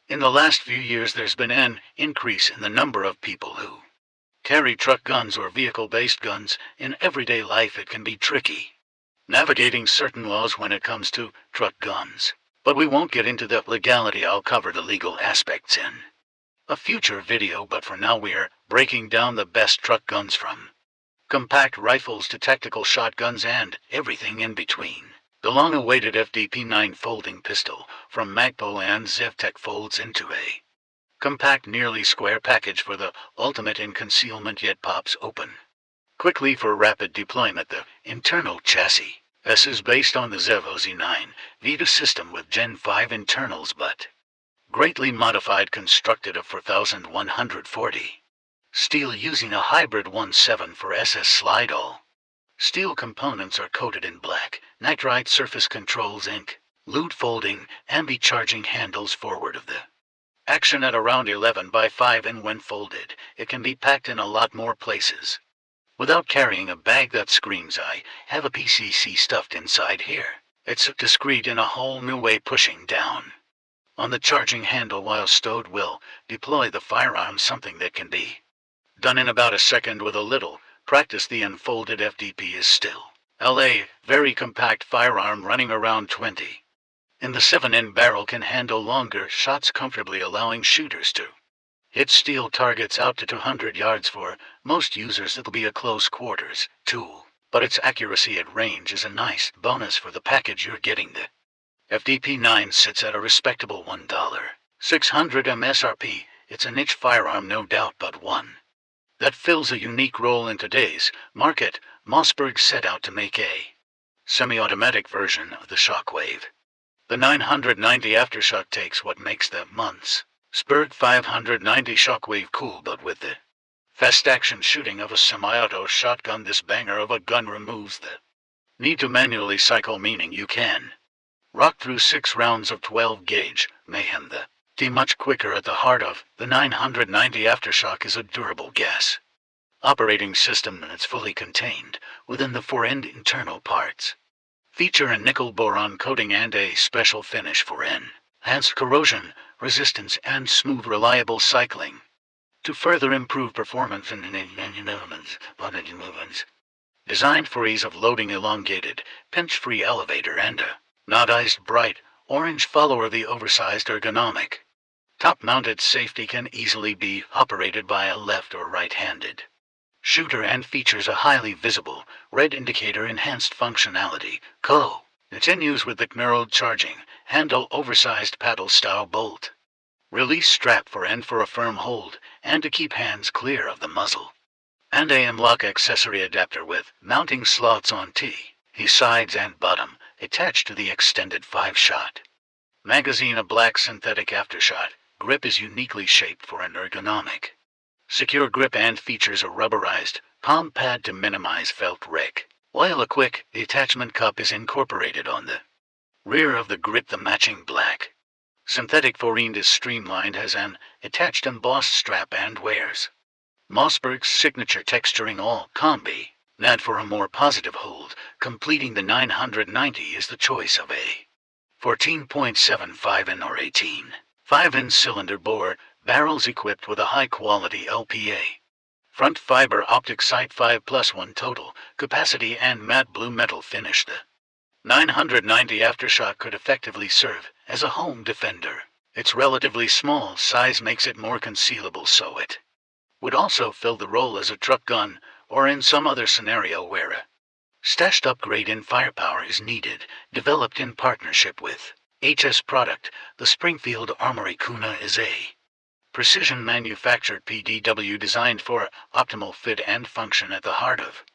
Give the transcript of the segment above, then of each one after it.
In the last few years there's been an increase in the number of people who carry truck guns or vehicle-based guns. In everyday life it can be tricky navigating certain laws when it comes to truck guns. But we won't get into the legality. I'll cover the legal aspects in a future video, but for now we're breaking down the best truck guns from compact rifles to tactical shotguns and everything in between. The long-awaited FDP-9 folding pistol from Magpul and Keltech folds into a compact, nearly square package for the ultimate in concealment, yet pops open quickly for rapid deployment. The internal chassis S is based on the Zevo Z9 Vita system with Gen 5 internals, but greatly modified, constructed of 4,140 steel using a hybrid 1/7 for SS slide. All steel components are coated in black nitride surface controls ink, loot folding, ambi charging handles forward of the action at around 11 by 5, and when folded, it can be packed in a lot more places without carrying a bag that screams, "I have a PCC stuffed inside here." It's discreet in a whole new way, pushing down on the charging handle while stowed will deploy the firearm, something that can be done in about a second with a little practice. The unfolded FDP is still a very compact firearm running around 20 in the 7-in barrel, can handle longer shots comfortably, allowing shooters to hit steel targets out to 200 yards. For most users it'll be a close quarters tool, but its accuracy at range is a nice bonus for the package you're getting. The FDP-9 sits at a respectable $1,600 MSRP. It's a niche firearm, no doubt, but one that fills a unique role in today's market. Mossberg set out to make a semi-automatic version of the Shockwave. The 990 Aftershock takes what makes the Mossberg 590 Shockwave cool, but with the fast-action shooting of a semi-auto shotgun, this banger of a gun removes the need to manually cycle, meaning you can rock through 6 rounds of 12-gauge mayhem. The much quicker. At the heart of the 990 Aftershock is a durable gas operating system, and it's fully contained within the 4-end internal parts. Feature a nickel boron coating and a special finish for enhanced corrosion resistance and smooth, reliable cycling to further improve performance in movements. Designed for ease of loading, elongated, pinch-free elevator, and a nodized bright orange follower. The oversized ergonomic top-mounted safety can easily be operated by a left or right-handed shooter and features a highly visible red indicator. Enhanced functionality continues with the knurled charging handle, oversized paddle-style bolt release strap for a firm hold and to keep hands clear of the muzzle, and a M-lock accessory adapter with mounting slots on the sides and bottom attached to the extended 5-shot magazine. A black synthetic Aftershock grip is uniquely shaped for an ergonomic secure grip and features a rubberized palm pad to minimize felt wreck, while a quick detachment cup is incorporated on the rear of the grip. The matching black synthetic forend is streamlined, has an attached embossed strap, and wears Mossberg's signature texturing. All combi NAD for a more positive hold. Completing the 990 is the choice of a 14.75-in or 18.5-in cylinder bore barrels equipped with a high-quality LPA front fiber optic sight, 5+1 total capacity, and matte blue metal finish. The 990 Aftershock could effectively serve as a home defender. Its relatively small size makes it more concealable, so it would also fill the role as a truck gun or in some other scenario where a stashed upgrade in firepower is needed. Developed in partnership with HS Product, the Springfield Armory Kuna is a precision manufactured PDW designed for optimal fit and function. At the heart of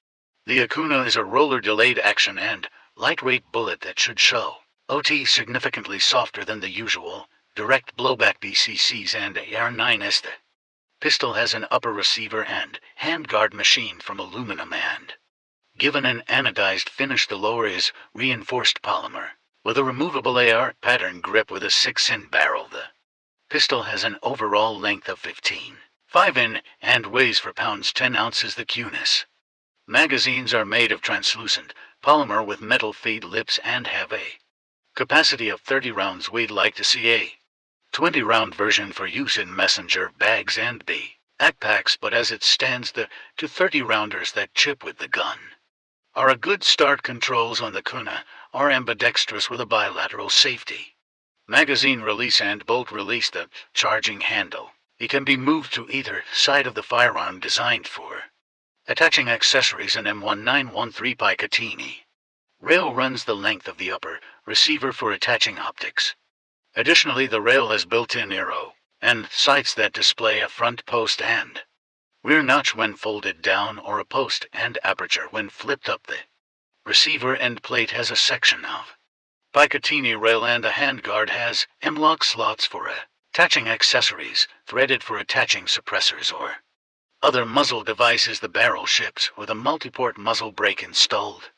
the Kuna is a roller delayed action and lightweight bullet that should show OT significantly softer than the usual direct blowback BCCs and AR-9s. The pistol has an upper receiver and handguard machined from aluminum and given an anodized finish. The lower is reinforced polymer with a removable AR pattern grip with a 6-in barrel. The pistol has an overall length of 15.5 and weighs 4 pounds 10 ounces. The Kuna's magazines are made of translucent polymer with metal feed lips and have a capacity of 30 rounds. We'd like to see a 20-round version for use in messenger bags and backpacks, but as it stands, the 30-rounders that chip with the gun are a good start. Controls on the Kuna are ambidextrous with a bilateral safety. Magazine release and bolt release. The charging handle, it can be moved to either side of the firearm, designed for attaching accessories. An M1913 Picatinny rail runs the length of the upper receiver for attaching optics. Additionally, the rail has built-in arrow and sights that display a front post and rear notch when folded down, or a post and aperture when flipped up. The receiver end plate has a section of Picatinny rail, and a handguard has M-lock slots for attaching accessories, threaded for attaching suppressors or other muzzle devices. The barrel ships with a multi-port muzzle brake installed.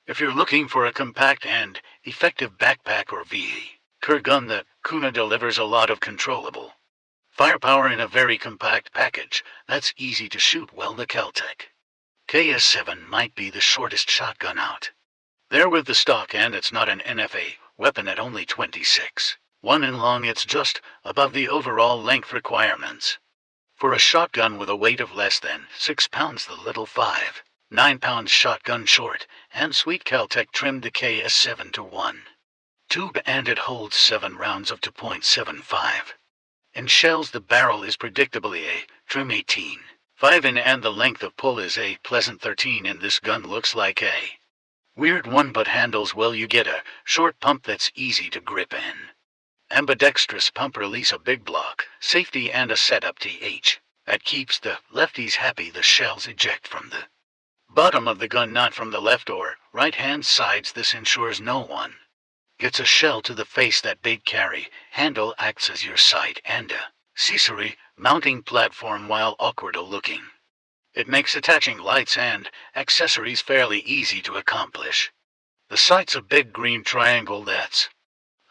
If you're looking for a compact and effective backpack or vehicle gun, the Kuna delivers a lot of controllable firepower in a very compact package that's easy to shoot well. The Keltech KS7 might be the shortest shotgun out there with the stock, and it's not an NFA weapon at only 26.1 in long. It's just above the overall length requirements for a shotgun with a weight of less than 6 pounds. The little 5.9-pound shotgun, short and sweet. Keltech trimmed the KS7 to 1 tube, and it holds 7 rounds of 2.75 in shells. The barrel is predictably a trim 18.5 in, and the length of pull is a pleasant 13 in. This gun looks like a weird one, but handles well. You get a short pump that's easy to grip in. Ambidextrous pump release, a big block safety, and a setup TH that keeps the lefties happy. The shells eject from the bottom of the gun, not from the left or right hand sides. This ensures no one gets a shell to the face. That big carry handle acts as your sight and accessory mounting platform. While awkward looking, it makes attaching lights and accessories fairly easy to accomplish. The sight's a big green triangle that's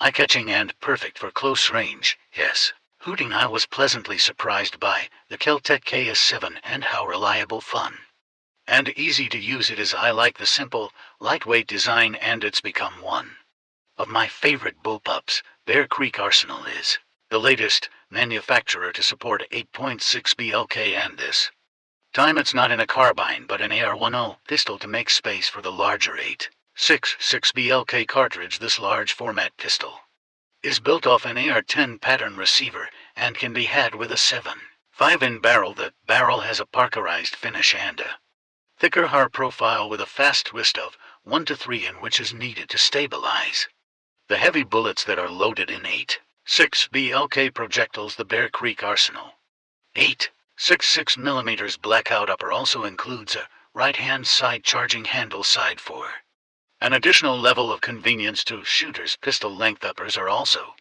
eye-catching and perfect for close range. Yes, hooting, I was pleasantly surprised by the Keltech KS7 and how reliable, fun, and easy to use it is. I like the simple, lightweight design, and it's become one of my favorite bullpups. Bear Creek Arsenal is the latest manufacturer to support 8.6 BLK, and this time it's not in a carbine but an AR-10 pistol to make space for the larger 8.66 BLK cartridge. This large format pistol is built off an AR-10 pattern receiver and can be had with a 7.5 in barrel. The barrel has a parkerized finish and a thicker hard profile with a fast twist of 1 to 3 in, which is needed to stabilize the heavy bullets that are loaded in 8.6 BLK projectiles. The Bear Creek Arsenal 8.66 mm blackout upper also includes a right-hand side charging handle side for an additional level of convenience to shooters. Pistol length uppers are also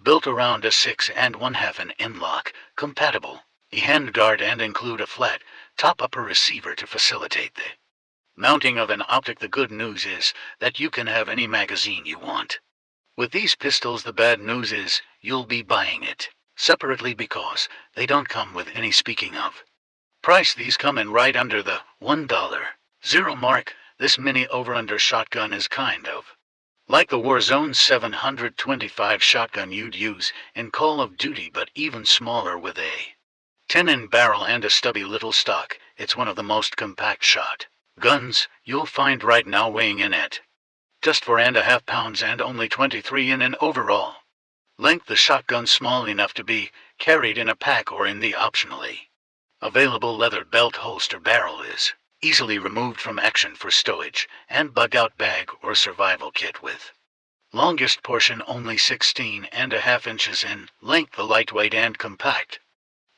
built around a 6 1/2 in lock compatible handguard and include a flat top upper receiver to facilitate the mounting of an optic. The good news is that you can have any magazine you want with these pistols. The bad news is you'll be buying it separately because they don't come with any. Speaking of price, these come in right under the $1 mark. This mini over-under shotgun is kind of like the Warzone 725 shotgun you'd use in Call of Duty, but even smaller with a 10 in barrel and a stubby little stock. It's one of the most compact shotguns you'll find right now, weighing in at just 4.5 pounds and only 23 in overall length. The shotgun's small enough to be carried in a pack or in the optionally available leather belt holster. Barrel is easily removed from action for stowage and bug-out bag or survival kit with longest portion only 16.5 inches in length. The lightweight and compact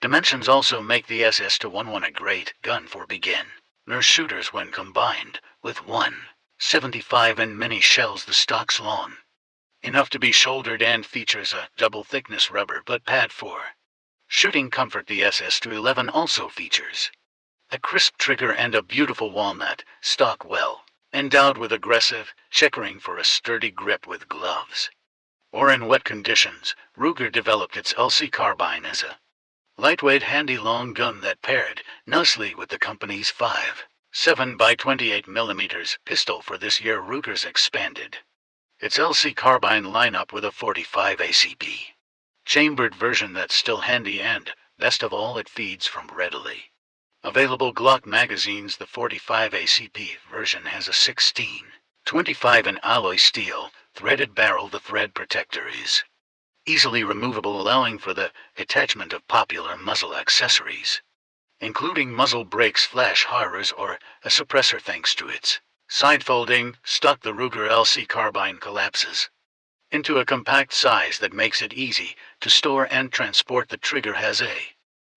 dimensions also make the SS211 a great gun for beginner shooters when combined with 1.75 in mini shells. The stock's long enough to be shouldered and features a double thickness rubber butt pad for shooting comfort. The SS211 also features a crisp trigger and a beautiful walnut stock, well endowed with aggressive checkering for a sturdy grip with gloves or in wet conditions. Ruger developed its LC Carbine as a lightweight, handy long gun that paired nicely with the company's 5.7 by 28 mm pistol. For this year, Ruger's expanded its LC Carbine lineup with a 45 ACP chambered version that's still handy, and, best of all, it feeds from readily available Glock magazines. The 45 ACP version has a 16-25 in alloy steel, threaded barrel. The thread protector is easily removable, allowing for the attachment of popular muzzle accessories, including muzzle brakes, flash horrors, or a suppressor. Thanks to its side folding stock, the Ruger LC Carbine collapses into a compact size that makes it easy to store and transport. The trigger has a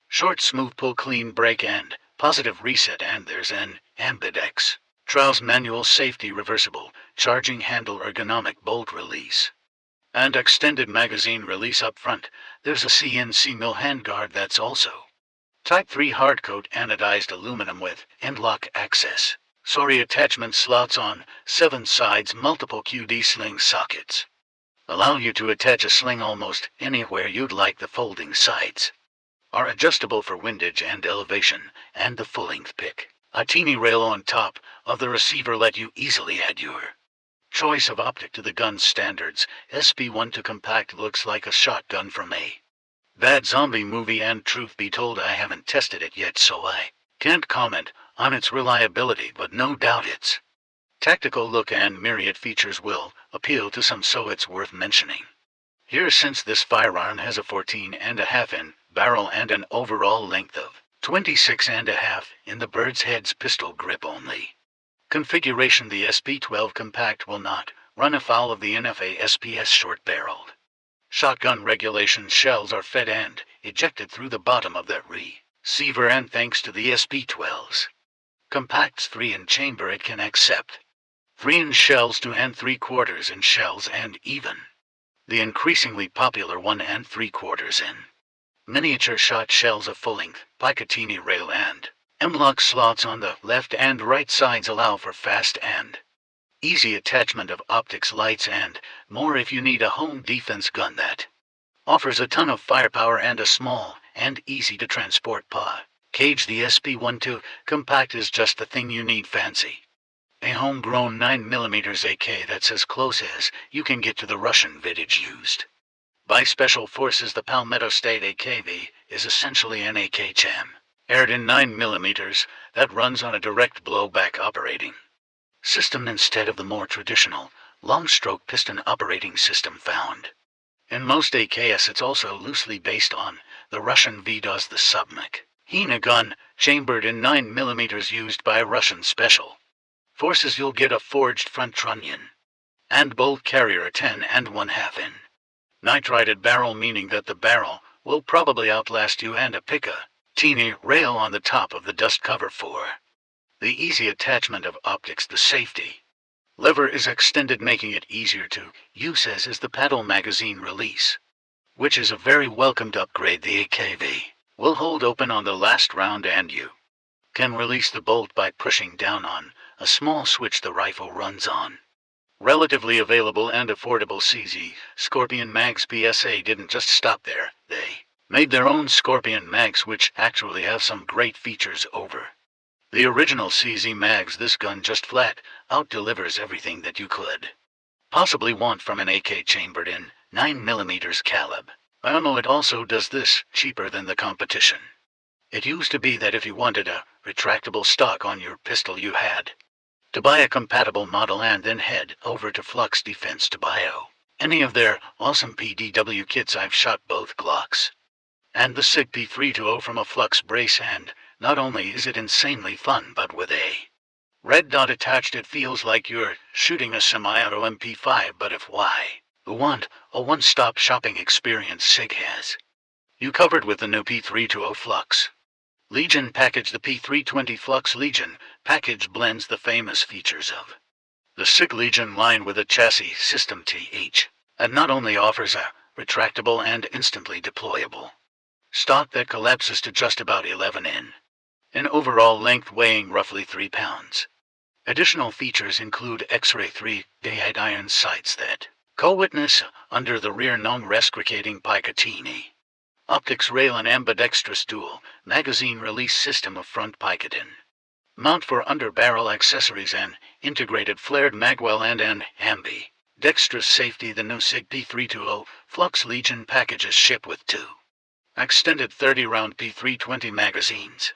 short, smooth pull, clean break, and positive reset, and there's an ambidex trials manual, safety, reversible charging handle, ergonomic bolt release, and extended magazine release up front. There's a CNC mill handguard that's also Type 3 hardcoat anodized aluminum with end-lock access. Attachment slots on 7 sides. Multiple QD sling sockets allow you to attach a sling almost anywhere you'd like. The folding sides are adjustable for windage and elevation, and the full-length pick, a teeny rail on top of the receiver, let you easily add your choice of optic to the gun standards. SP12 Compact looks like a shotgun from a bad zombie movie, and truth be told, I haven't tested it yet, so I can't comment on its reliability, but no doubt its tactical look and myriad features will appeal to some, so it's worth mentioning here, since this firearm has a 14.5 in barrel and an overall length of 26.5 in the bird's head's pistol grip only configuration. The SP12 Compact will not run afoul of the NFA SPS short-barreled shotgun regulations. Shells are fed and ejected through the bottom of that receiver, and thanks to the SP12's Compact's 3-in chamber, it can accept 3-in shells, 2 3/4 in shells, and even the increasingly popular 1 3/4 in miniature shot shells. A full-length Picatinny rail and M-lock slots on the left and right sides allow for fast and easy attachment of optics, lights, and more if you need a home defense gun that offers a ton of firepower and a small and easy to transport package. The SP12 Compact is just the thing you need. Fancy a homegrown 9mm AK that's as close as you can get to the Russian vintage used by Special Forces. The Palmetto State AKV is essentially an AK jam aired in 9mm that runs on a direct blowback operating system instead of the more traditional long-stroke piston operating system found in most AKs. It's also loosely based on the Russian VDOS, the Submach Hina gun, chambered in 9mm used by Russian Special Forces. You'll get a forged front trunnion and bolt carrier, a 10.5 in nitrided barrel, meaning that the barrel will probably outlast you, and a Picatinny rail on the top of the dust cover for the easy attachment of optics. The safety lever is extended, making it easier to use, as is the paddle magazine release, which is a very welcomed upgrade. The AKV will hold open on the last round, and you can release the bolt by pushing down on a small switch the rifle runs on. Relatively available and affordable CZ Scorpion mags. PSA didn't just stop there. They made their own Scorpion mags, which actually have some great features over the original CZ mags. This gun just flat out delivers everything that you could possibly want from an AK chambered in 9mm caliber. I know it also does this cheaper than the competition. It used to be that if you wanted a retractable stock on your pistol, you had to buy a compatible model and then head over to Flux Defense to buy any of their awesome PDW kits. I've shot both Glocks and the SIG P320 from a Flux brace, and not only is it insanely fun, but with a red dot attached, it feels like you're shooting a semi-auto MP5. But if you want a one-stop shopping experience, SIG has you covered with the new P320 Flux Legion package. The P320 Flux Legion package blends the famous features of the SIG Legion line with a chassis system and not only offers a retractable and instantly deployable stock that collapses to just about 11 in overall length, weighing roughly 3 pounds. Additional features include X-ray 3D iron sights that co-witness under the rear non-reciprocating Picatinny optics rail, and ambidextrous dual magazine release system, of front Picatinny mount for under-barrel accessories, an integrated flared magwell, and an Dexterous safety, the new SIG P320 Flux Legion packages ship with 2 extended 30-round P320 magazines.